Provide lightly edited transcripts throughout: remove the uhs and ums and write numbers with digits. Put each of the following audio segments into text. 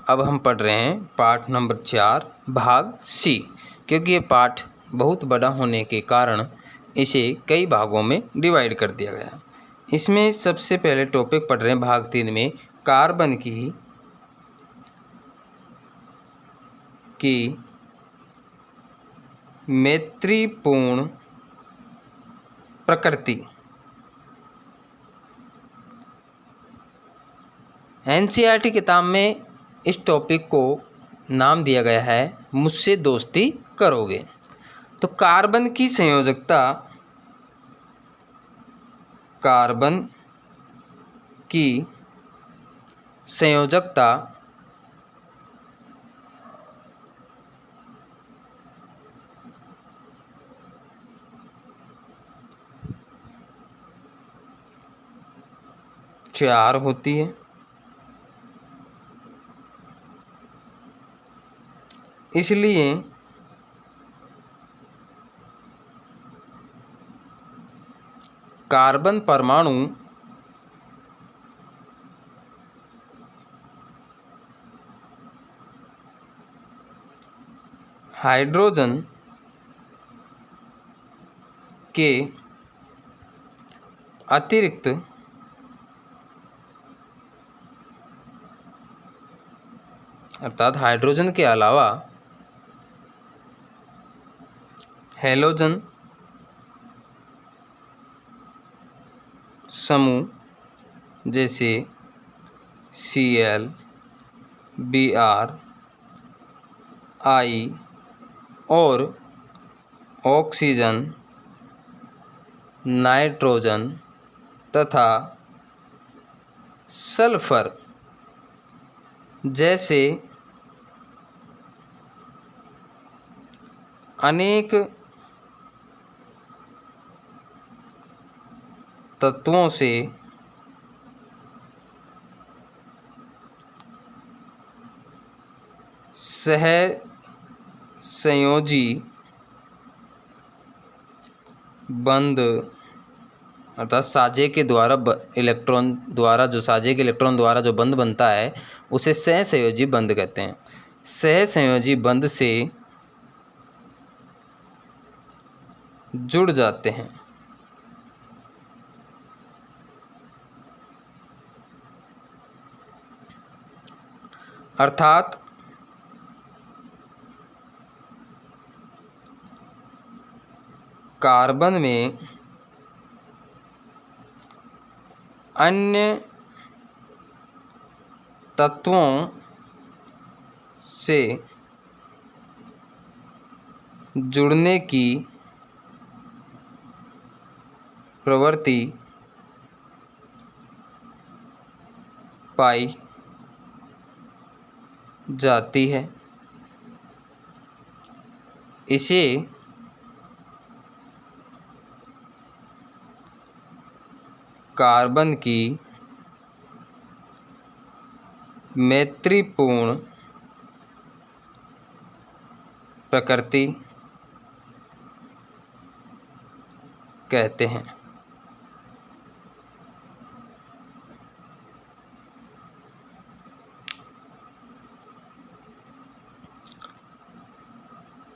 अब हम पढ़ रहे हैं पाठ नंबर 4 भाग सी। क्योंकि ये पाठ बहुत बड़ा होने के कारण इसे कई भागों में डिवाइड कर दिया गया। इसमें सबसे पहले टॉपिक पढ़ रहे हैं भाग 3 में कार्बन की मैत्रीपूर्ण प्रकृति। एनसीईआरटी किताब में इस टॉपिक को नाम दिया गया है मुझसे दोस्ती करोगे। तो कार्बन की संयोजकता, कार्बन की संयोजकता चार होती है। इसलिए कार्बन परमाणु हाइड्रोजन के अतिरिक्त अर्थात हाइड्रोजन के अलावा हैलोजन समूह जैसे Cl, Br, I और ऑक्सीजन, नाइट्रोजन तथा सल्फर जैसे अनेक तत्वों से सहसंयोजी बंध अर्थात साझे के द्वारा इलेक्ट्रॉन द्वारा जो बंध बनता है उसे सहसंयोजी बंध कहते हैं। सहसंयोजी बंध से जुड़ जाते हैं। अर्थात कार्बन में अन्य तत्वों से जुड़ने की प्रवृत्ति पाई जाती है। इसे कार्बन की मैत्रीपूर्ण प्रकृति कहते हैं।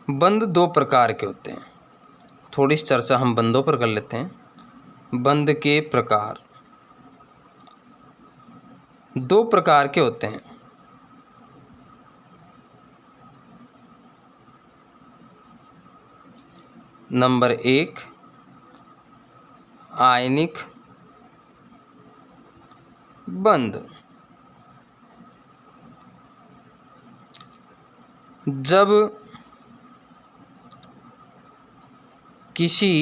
बंध दो प्रकार के होते हैं। थोड़ी सी चर्चा हम बंधों पर कर लेते हैं। बंध के प्रकार दो प्रकार के होते हैं। नंबर 1 आयनिक बंध। जब किसी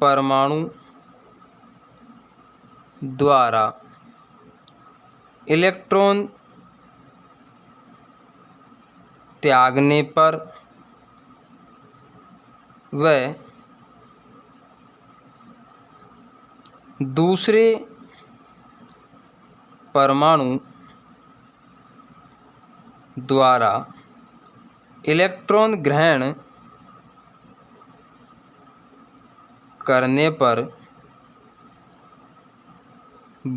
परमाणु द्वारा इलेक्ट्रॉन त्यागने पर वह दूसरे परमाणु द्वारा इलेक्ट्रॉन ग्रहण करने पर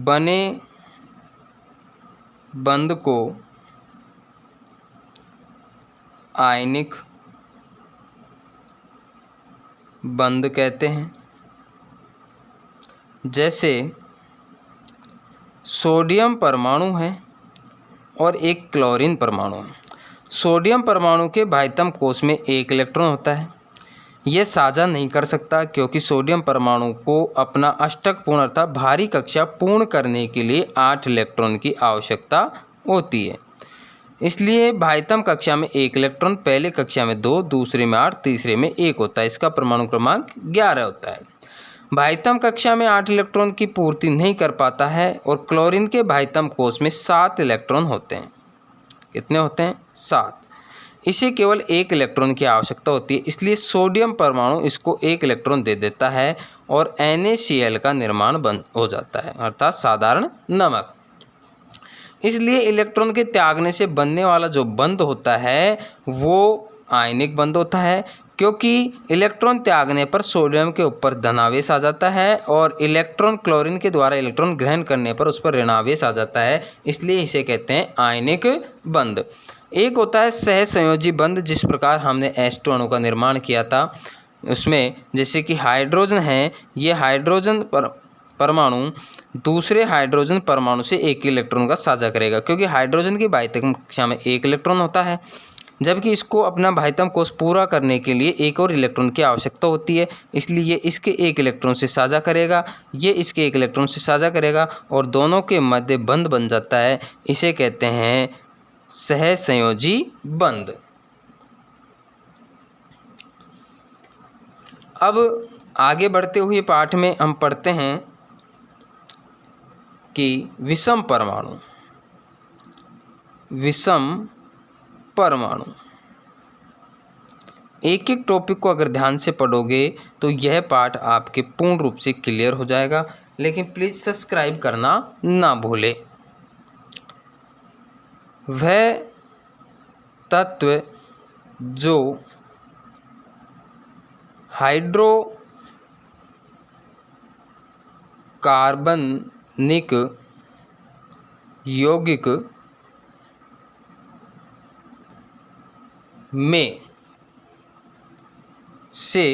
बने बंध को आयनिक बंध कहते हैं। जैसे सोडियम परमाणु है और एक क्लोरीन परमाणु है। सोडियम परमाणु के बाह्यतम कोश में एक इलेक्ट्रॉन होता है। यह साझा नहीं कर सकता क्योंकि सोडियम परमाणु को अपना अष्टक पूर्ण अर्थात भारी कक्षा पूर्ण करने के लिए 8 इलेक्ट्रॉन की आवश्यकता होती है। इसलिए बाह्यतम कक्षा में एक इलेक्ट्रॉन, पहले कक्षा में 2, दूसरे में 8, तीसरे में 1 होता है। इसका परमाणु क्रमांक 11 होता है। बाह्यतम कक्षा में 8 इलेक्ट्रॉन की पूर्ति नहीं कर पाता है और क्लोरीन के बाह्यतम कोश में 7 इलेक्ट्रॉन होते हैं। कितने होते हैं? 7। इसे केवल 1 इलेक्ट्रॉन की आवश्यकता होती है, इसलिए सोडियम परमाणु इसको 1 इलेक्ट्रॉन दे देता है और NaCl का निर्माण बंद हो जाता है, अर्थात साधारण नमक। इसलिए इलेक्ट्रॉन के त्यागने से बनने वाला जो बंध होता है वो आयनिक बंध होता है, क्योंकि इलेक्ट्रॉन त्यागने पर सोडियम के ऊपर धनावेश आ जाता है और इलेक्ट्रॉन क्लोरीन के द्वारा इलेक्ट्रॉन ग्रहण करने पर उस पर ऋणावेश आ जाता है, इसलिए इसे कहते हैं आयनिक बंध। एक होता है सहसंयोजी बंध, जिस प्रकार हमने H2 अणु का निर्माण किया था उसमें जैसे कि हाइड्रोजन है, ये हाइड्रोजन परमाणु दूसरे हाइड्रोजन परमाणु से एक इलेक्ट्रॉन का साझा करेगा, क्योंकि हाइड्रोजन की बाह्यतम कक्षा में 1 इलेक्ट्रॉन होता है, जबकि इसको अपना बाह्यतम कोश पूरा करने के लिए 1 और इलेक्ट्रॉन की आवश्यकता होती है। इसलिए ये इसके 1 इलेक्ट्रॉन से साझा करेगा, ये इसके 1 इलेक्ट्रॉन से साझा करेगा और दोनों के मध्य बंध बन जाता है। इसे कहते हैं सहसंयोजी बंध। अब आगे बढ़ते हुए पाठ में हम पढ़ते हैं कि विषम परमाणु। विषम परमाणु एक एक टॉपिक को अगर ध्यान से पढ़ोगे तो यह पाठ आपके पूर्ण रूप से क्लियर हो जाएगा, लेकिन प्लीज़ सब्सक्राइब करना ना भूलें। वह तत्व जो हाइड्रोकार्बनिक यौगिक में से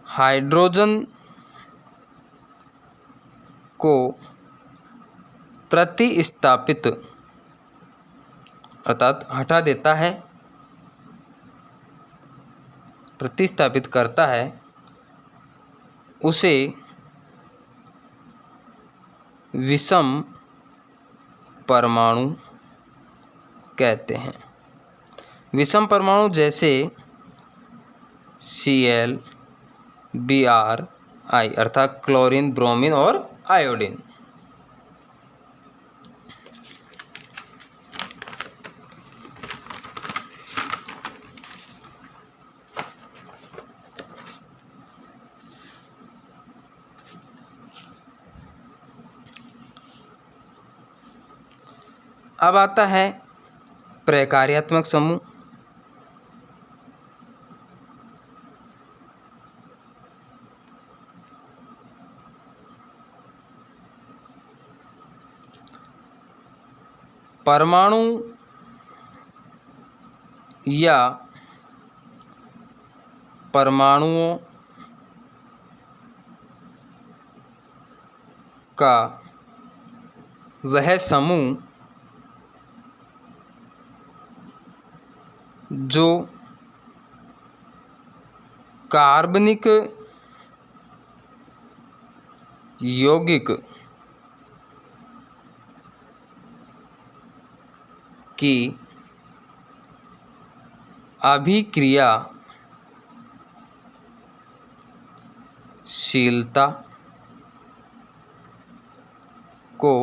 हाइड्रोजन को प्रतिस्थापित अर्थात हटा देता है, प्रतिस्थापित करता है, उसे विषम परमाणु कहते हैं। विषम परमाणु जैसे Cl, Br, I अर्थात क्लोरीन, ब्रोमीन और आयोडीन। अब आता है प्रकार्यात्मक समूह। परमाणु या परमाणुओं का वह समूह जो कार्बनिक यौगिक की अभिक्रियाशीलता को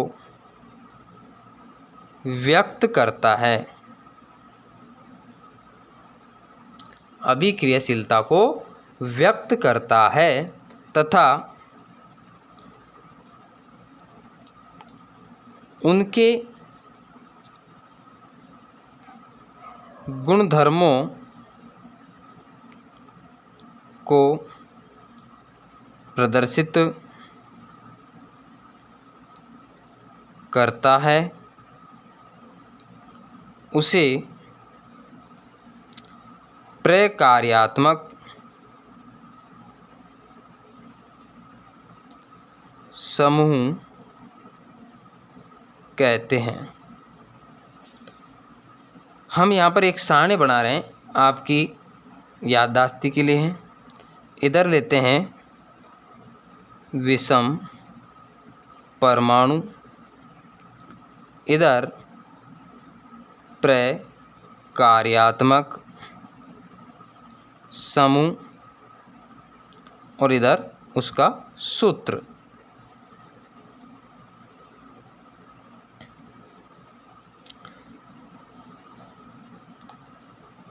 व्यक्त करता है। अभिक्रियाशीलता को व्यक्त करता है तथा उनके गुणधर्मों को प्रदर्शित करता है उसे प्रकार्यात्मक समूह कहते हैं। हम यहाँ पर एक सारणी बना रहे हैं, आपकी याददाश्ती के लिए है। इधर लेते हैं विषम परमाणु, इधर प्रकार्यात्मक समूह और इधर उसका सूत्र।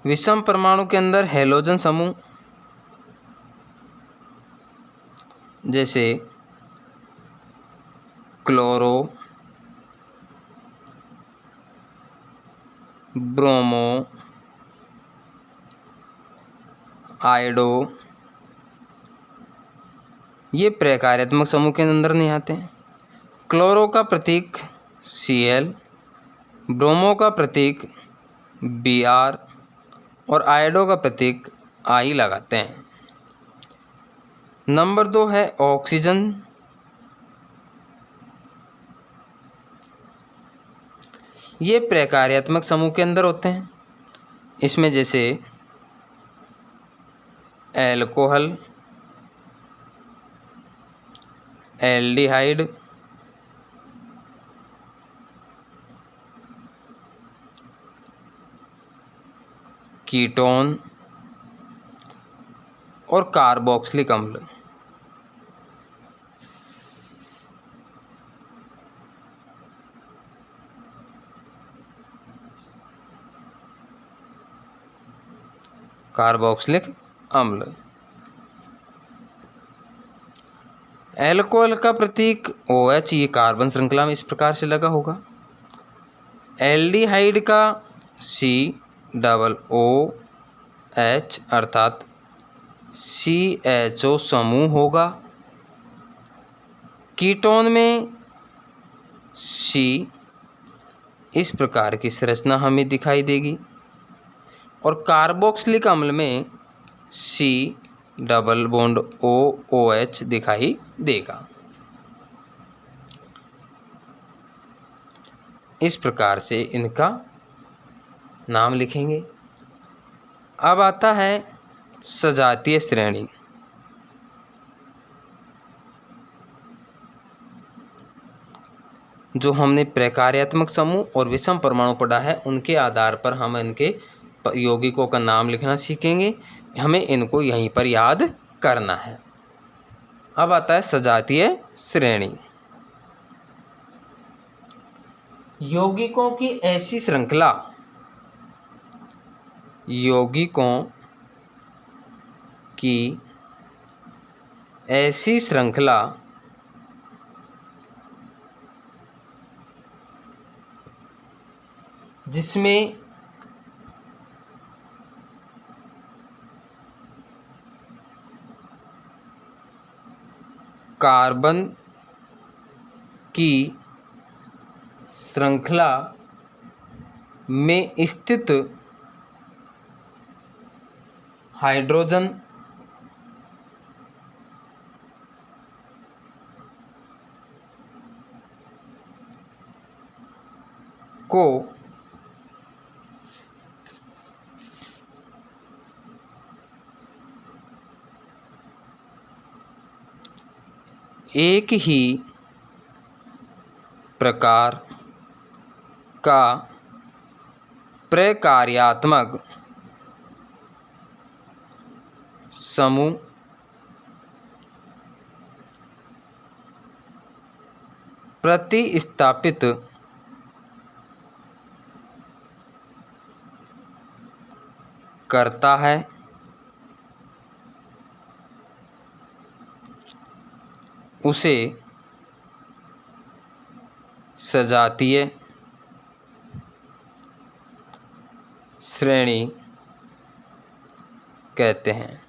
विषम परमाणु के अंदर हैलोजन समूह जैसे क्लोरो, ब्रोमो, आयोडो, ये प्रकार्यात्मक समूह के अंदर नहीं आते हैं। क्लोरो का प्रतीक Cl, ब्रोमो का प्रतीक Br और आयोडो का प्रतीक I लगाते हैं। नंबर 2 है ऑक्सीजन। ये प्रकार्यात्मक समूह के अंदर होते हैं। इसमें जैसे एल्कोहल, एल्डिहाइड, कीटोन और कार्बोक्सिलिक अम्ल। कार्बोक्सिलिक अम्ल। एल्कोहल का प्रतीक OH, ये कार्बन श्रृंखला में इस प्रकार से लगा होगा। एल्डिहाइड का COOH अर्थात CHO समूह होगा। कीटोन में C इस प्रकार की संरचना हमें दिखाई देगी और कार्बोक्सिलिक अम्ल में C डबल बॉन्ड OOH दिखाई देगा। इस प्रकार से इनका नाम लिखेंगे। अब आता है सजातीय श्रेणी। जो हमने प्रकार्यात्मक समूह और विषम परमाणु पढ़ा है, उनके आधार पर हम इनके यौगिकों का नाम लिखना सीखेंगे। हमें इनको यहीं पर याद करना है। अब आता है सजातीय श्रेणी। यौगिकों की ऐसी श्रृंखला, यौगिकों की ऐसी श्रृंखला जिसमें कार्बन की श्रृंखला में स्थित हाइड्रोजन को एक ही प्रकार का प्रकार्यात्मक समूह प्रतिस्थापित करता है। उसे सजातीय श्रेणी कहते हैं।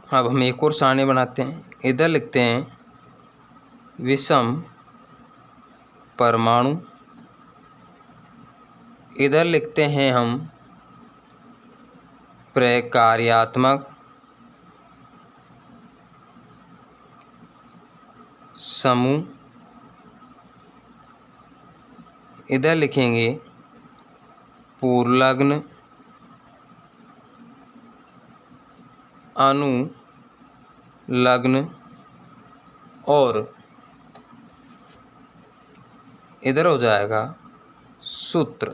अब हम एक और सारणी बनाते हैं। इधर लिखते हैं विषम परमाणु, इधर लिखते हैं हम प्रकार्यात्मक समूह, इधर लिखेंगे पूर्वलग्न अनुलग्न और इधर हो जाएगा सूत्र।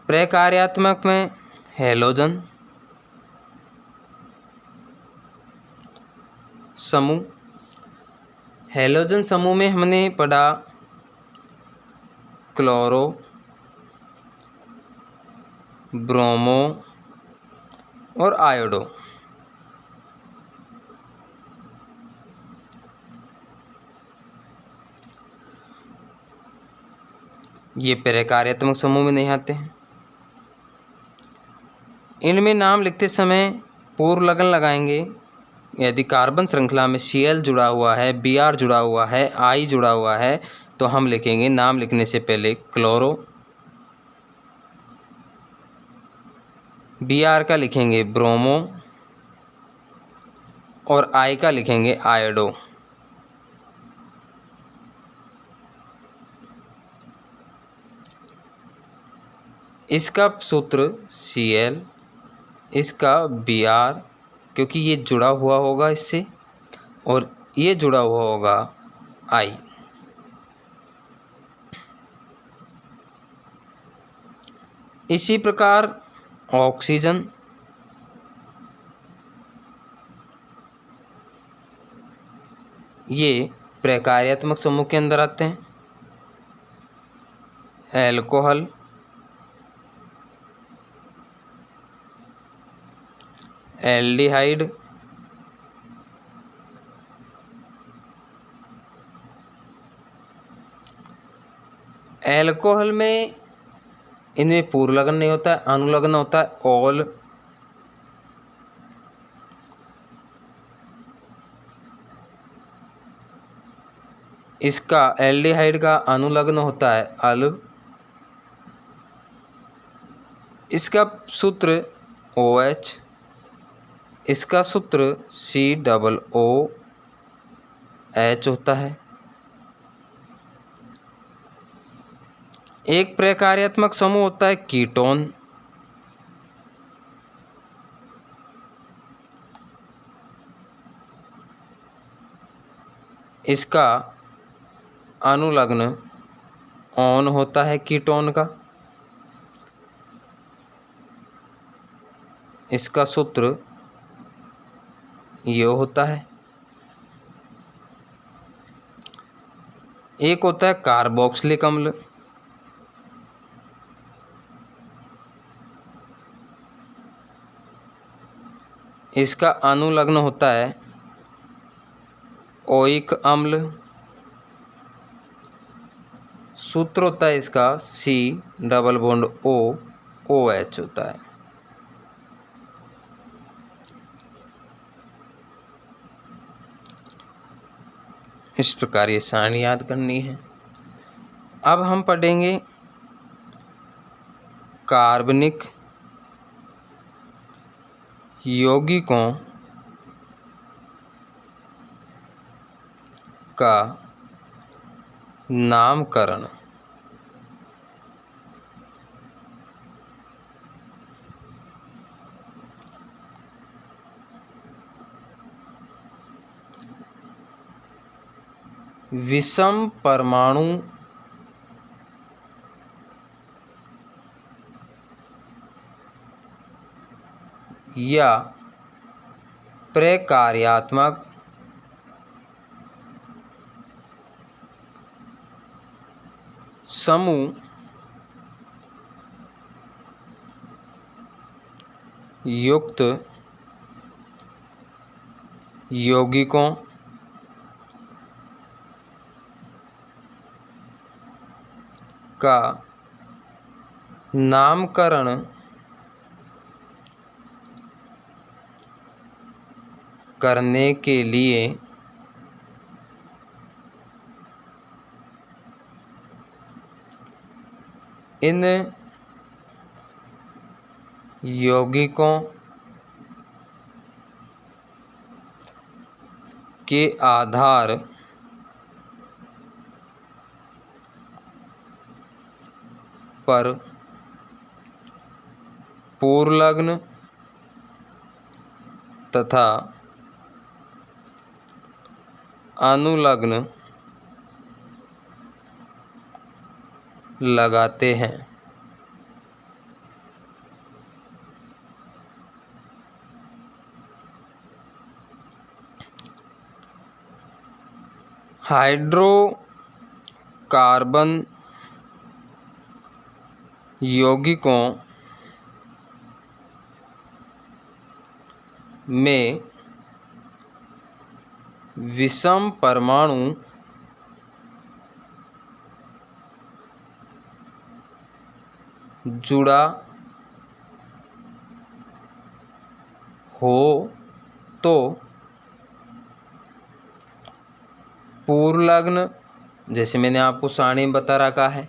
प्रकार्यात्मक में हैलोजन समूह, हैलोजन समूह में हमने पढ़ा क्लोरो, ब्रोमो और आयोडो। ये प्रकार्यात्मक समूह में नहीं आते हैं। इनमें नाम लिखते समय पूर्व लगन लगाएंगे। यदि कार्बन श्रृंखला में Cl जुड़ा हुआ है, Br जुड़ा हुआ है, I जुड़ा हुआ है, तो हम लिखेंगे नाम लिखने से पहले क्लोरो, Br का लिखेंगे ब्रोमो और I का लिखेंगे आयोडो। इसका सूत्र Cl, इसका Br, क्योंकि ये जुड़ा हुआ होगा इससे, और ये जुड़ा हुआ होगा I। इसी प्रकार ऑक्सीजन, ये प्रकार्यात्मक समूह के अंदर आते हैं। एल्कोहल, एल्डिहाइड, एल्कोहल में इनमें पूर्व लगन नहीं होता है, अनुलग्न होता है ऑल। इसका एल्डिहाइड का अनुलग्न होता है अल। इसका सूत्र OH, इसका सूत्र COOH होता है। एक प्रकार्यात्मक समूह होता है कीटोन, इसका अनुलग्न ऑन होता है कीटोन का। इसका सूत्र ये होता है। एक होता है कार्बोक्सिलिक अम्ल, इसका अनुलग्न होता है ओइक अम्ल। सूत्र होता है इसका C+OOH होता है। इस प्रकार ये सारणी याद करनी है। अब हम पढ़ेंगे कार्बनिक यौगिकों का नामकरण। विषम परमाणु या प्रकार्यात्मक समूह युक्त यौगिकों का नामकरण करने के लिए इन यौगिकों के आधार पर पूर्वलग्न तथा अनुलग्न लगाते हैं। हाइड्रोकार्बन यौगिकों में विषम परमाणु जुड़ा हो तो पूर्वलग्न, जैसे मैंने आपको सारणी में बता रखा है,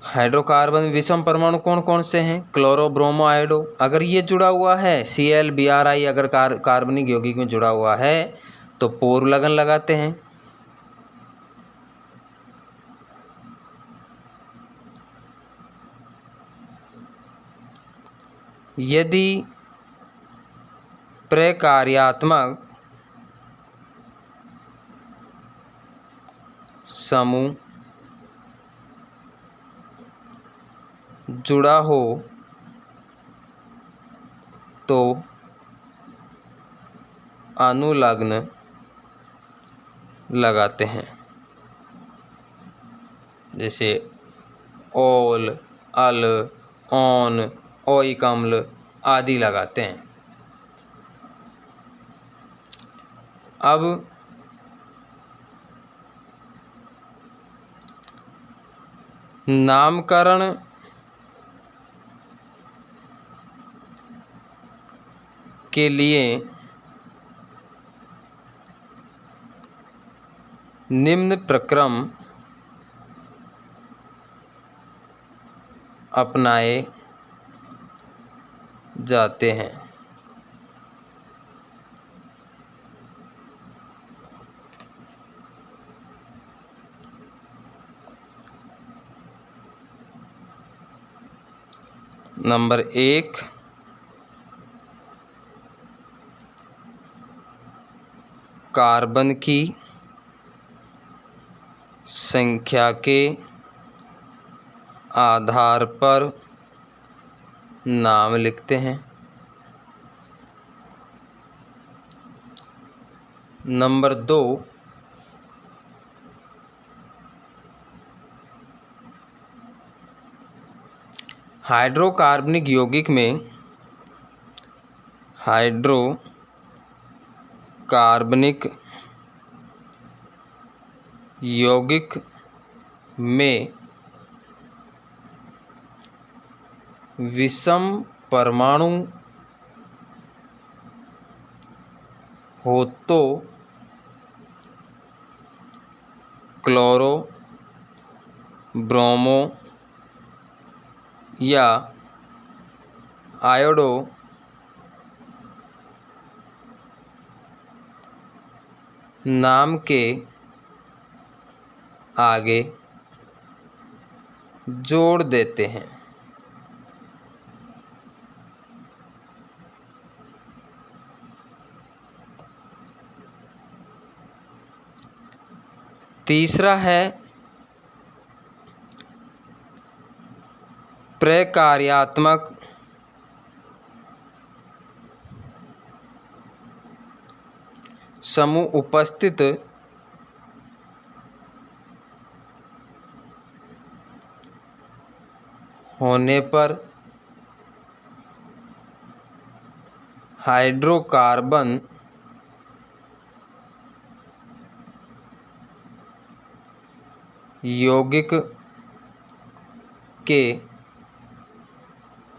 हाइड्रोकार्बन विषम परमाणु कौन कौन से हैं? Chloro, bromo, iodo. अगर ये जुड़ा हुआ है Cl Bri, अगर कार्बनिक यौगिक में जुड़ा हुआ है तो पूर्वलग्न लगाते हैं। यदि प्रकार्यात्मक समूह जुड़ा हो तो अनुलग्न लगाते हैं, जैसे ओल, अल, ऑन, ओइक अम्ल आदि लगाते हैं। अब नामकरण के लिए निम्न प्रक्रम अपनाए जाते हैं। नंबर 1, कार्बन की संख्या के आधार पर नाम लिखते हैं। नंबर 2, हाइड्रोकार्बनिक यौगिक में हाइड्रोकार्बनिक यौगिक में विषम परमाणु हो तो क्लोरो, ब्रोमो या आयोडो नाम के आगे जोड़ देते हैं। तीसरा है प्रकार्यात्मक समूह उपस्थित होने पर हाइड्रोकार्बन यौगिक के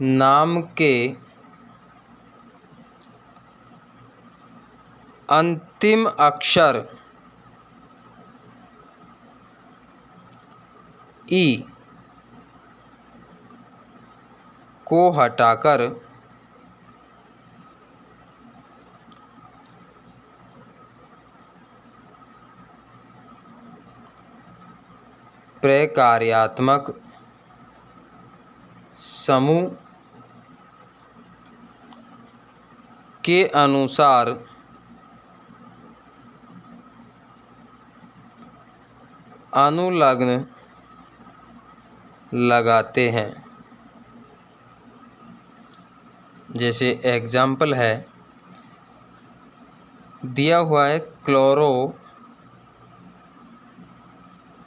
नाम के अंतिम अक्षर ई को हटाकर प्रकार्यात्मक समूह के अनुसार अनुलग्न लगाते हैं। जैसे एग्जाम्पल है दिया हुआ है क्लोरो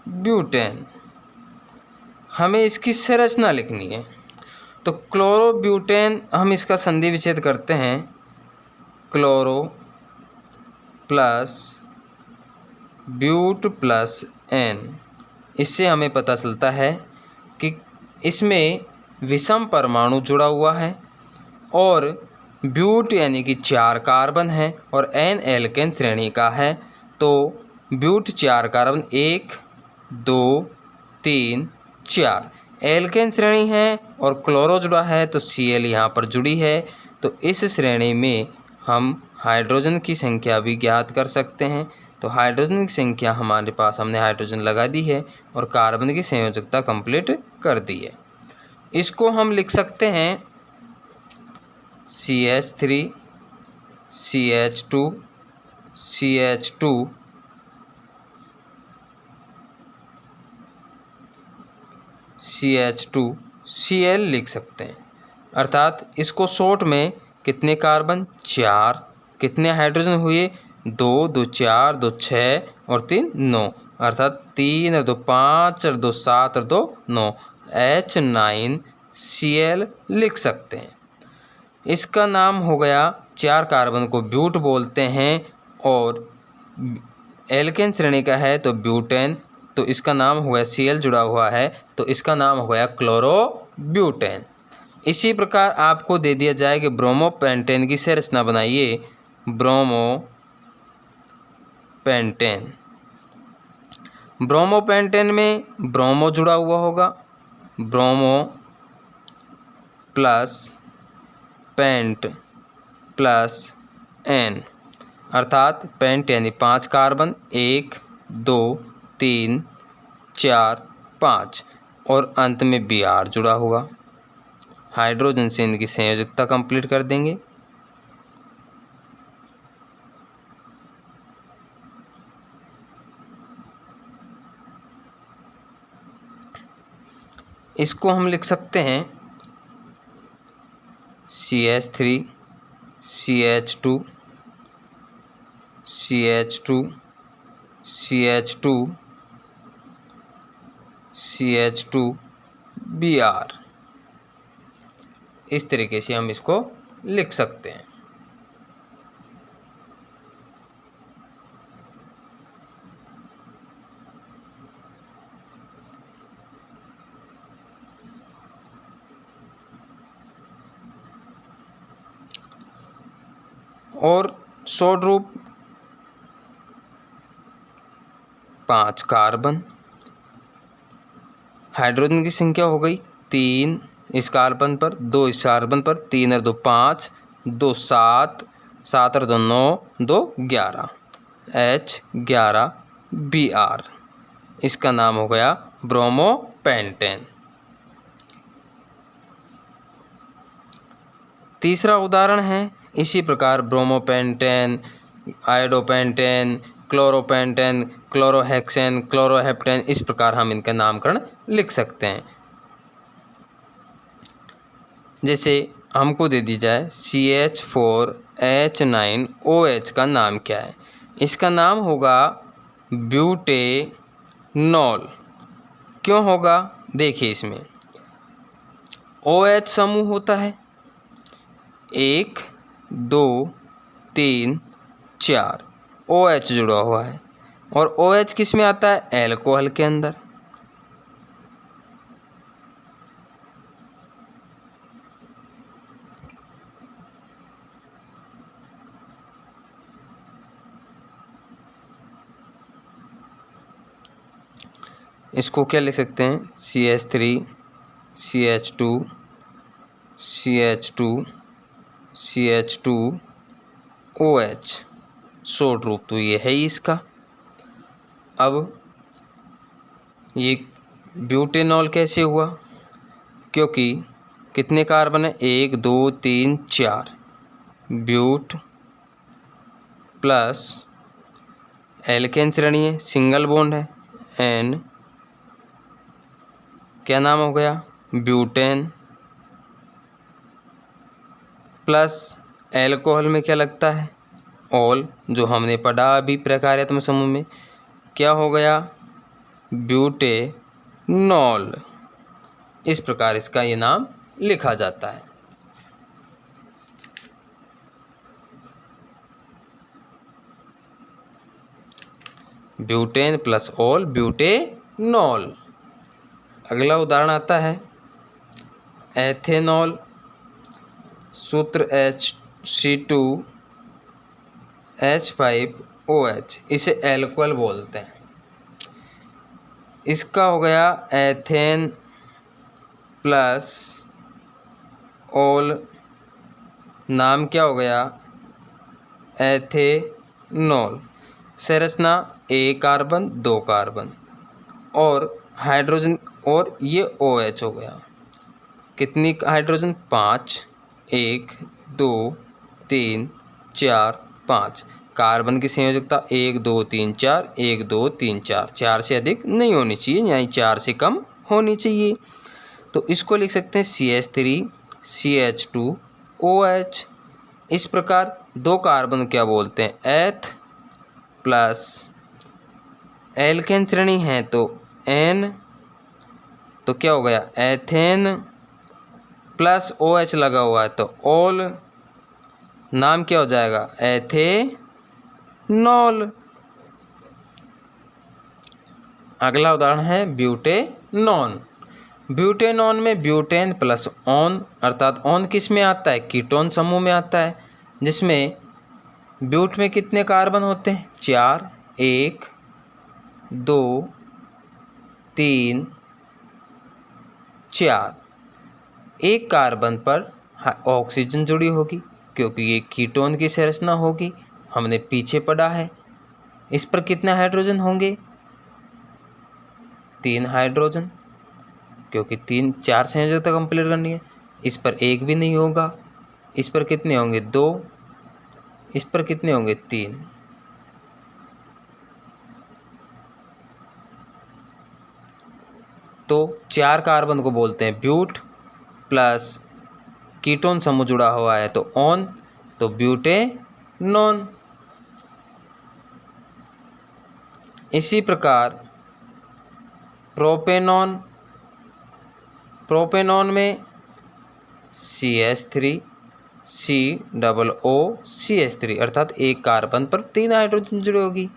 ब्यूटेन, हमें इसकी संरचना लिखनी है। तो क्लोरो ब्यूटेन हम इसका संधि विच्छेद करते हैं, chloro plus but plus ane. इससे हमें पता चलता है कि इसमें विषम परमाणु जुड़ा हुआ है और ब्यूट यानी कि 4 कार्बन है और एन एल्केन श्रेणी का है। तो ब्यूट 4 कार्बन 1 2 3 4 एल्केन श्रेणी है और क्लोरो जुड़ा है तो Cl यहाँ पर जुड़ी है। तो इस श्रेणी में हम हाइड्रोजन की संख्या भी ज्ञात कर सकते हैं। तो हाइड्रोजन की संख्या हमारे पास, हमने हाइड्रोजन लगा दी है और कार्बन की संयोजकता कंप्लीट कर दी है। इसको हम लिख सकते हैं CH3 CH2 CH2 CH2 Cl लिख सकते हैं। अर्थात इसको शॉर्ट में कितने कार्बन 4, कितने हाइड्रोजन हुए 2 2 4 2 6 और 3 9, अर्थात 3 और 2 5 और 2 7 और 2 9 H9Cl लिख सकते हैं। इसका नाम हो गया, 4 कार्बन को ब्यूट बोलते हैं और एल्केन श्रेणी का है तो ब्यूटेन, तो इसका नाम हो गया Cl जुड़ा हुआ है तो इसका नाम हो गया क्लोरो ब्यूटेन। इसी प्रकार आपको दे दिया जाए कि ब्रोमोपेंटेन की संरचना बनाइए। ब्रोमोपेंटेन में ब्रोमो जुड़ा हुआ होगा, bromo plus pent plus ane, अर्थात पेंट यानी 5 कार्बन 1 2 3 4 5 और अंत में Br जुड़ा होगा। हाइड्रोजन से इनकी संयोजकता कंप्लीट कर देंगे। इसको हम लिख सकते हैं CH3 CH2 CH2 CH2 CH2 Br। इस तरीके से हम इसको लिख सकते हैं। और शॉर्ट रूप 5 कार्बन, हाइड्रोजन की संख्या हो गई 3 इस कार्बन पर, 2 इस कार्बन पर, 3 और 2 5, 2 7, 7 और 2 9, 2 11 H11Br। इसका नाम हो गया ब्रोमोपेंटेन। तीसरा उदाहरण है इसी प्रकार ब्रोमोपेंटेन, आयोडोपेंटेन, क्लोरोपेंटेन, क्लोरोहेक्सेन, क्लोरोहेप्टेन, इस प्रकार हम इनका नामकरण लिख सकते हैं। जैसे हमको दे दी जाए CH4H9OH का नाम क्या है? इसका नाम होगा ब्यूटेनॉल। क्यों होगा? देखिए इसमें OH समूह होता है 1 2 3 4 OH जुड़ा हुआ है और OH किस में आता है? एल्कोहल के अंदर। इसको क्या लिख सकते हैं, CH3 CH2 CH2 CH2 OH, short रूप तो ये है ही इसका। अब ये ब्यूटेनॉल कैसे हुआ, क्योंकि कितने कार्बन है, 1 2 3 4, ब्यूट प्लस एल्केन श्रेणी है, सिंगल बॉन्ड है, एंड क्या नाम हो गया, ब्यूटेन, प्लस एल्कोहल में क्या लगता है, ऑल, जो हमने पढ़ा अभी प्रकार्यात्मक समूह में, क्या हो गया, ब्यूटेनॉल। इस प्रकार इसका ये नाम लिखा जाता है। Butane plus all, butanol. अगला उदाहरण आता है एथेनॉल, सूत्र HC2H5OH, इसे एल्कोहल बोलते हैं। इसका हो गया एथेन प्लस ऑल, नाम क्या हो गया, एथेनॉल। संरचना 1 कार्बन 2 कार्बन और हाइड्रोजन, और ये OH हो गया। कितनी हाइड्रोजन, 5, 1 2 3 4 5। कार्बन की संयोजकता 1 2 3 4, 1 2 3 4, 4 से अधिक नहीं होनी चाहिए, यानी 4 से कम होनी चाहिए। तो इसको लिख सकते हैं CH3 CH2OH। इस प्रकार 2 कार्बन क्या बोलते हैं, एथ प्लस एल्केन श्रेणी है तो N, तो क्या हो गया, एथेन, प्लस OH लगा हुआ है तो ऑल, नाम क्या हो जाएगा, एथेनॉल। अगला उदाहरण है ब्यूटेनॉन। ब्यूटेनॉन में ब्यूटेन प्लस ऑन, अर्थात ऑन किस में आता है, कीटोन समूह में आता है, जिसमें ब्यूट में कितने कार्बन होते हैं, 4, 1 2 3 4। एक कार्बन पर ऑक्सीजन जुड़ी होगी, क्योंकि ये कीटोन की संरचना होगी, हमने पीछे पढ़ा है। इस पर कितने हाइड्रोजन होंगे, 3 हाइड्रोजन, क्योंकि 4 संयोजकता कंप्लीट करनी है। इस पर 1 भी नहीं होगा। इस पर कितने होंगे, 2, इस पर कितने होंगे, 3। तो 4 कार्बन को बोलते हैं ब्यूट, प्लस कीटोन समूह जुड़ा हुआ है तो ऑन, तो ब्यूटेनॉन। इसी प्रकार प्रोपेनॉन, प्रोपेनॉन में CH3 COOCH3, अर्थात एक कार्बन पर 3 हाइड्रोजन जुड़ी होगी,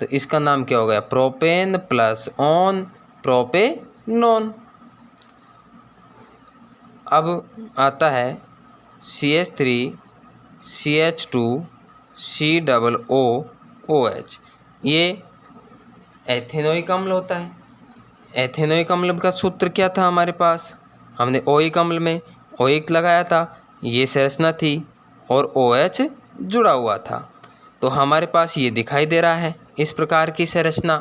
तो इसका नाम क्या हो गया, प्रोपेन प्लस ऑन, प्रोपेनॉन। अब आता है CH3 CH2 COOH, ये एथेनोइक अम्ल होता है। एथेनोइक अम्ल का सूत्र क्या था हमारे पास, हमने ओइक अम्ल में ओइक लगाया था, ये संरचना थी और OH जुड़ा हुआ था, तो हमारे पास ये दिखाई दे रहा है इस प्रकार की संरचना।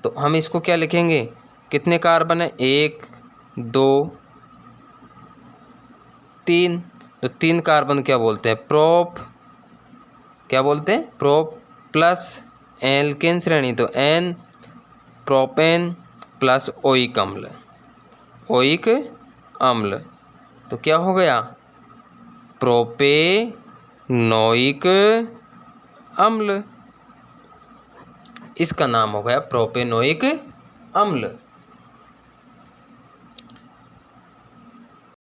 तो हम इसको क्या लिखेंगे, कितने कार्बन है, 1 2 3, तो 3 कार्बन क्या बोलते हैं, प्रोप, क्या बोलते हैं, प्रोप, प्लस एल्केन श्रेणी तो N, प्रोपेन प्लस ओइक अम्ल, ओइक अम्ल, तो क्या हो गया, प्रोपेनोइक अम्ल। इसका नाम हो गया प्रोपेनोइक अम्ल।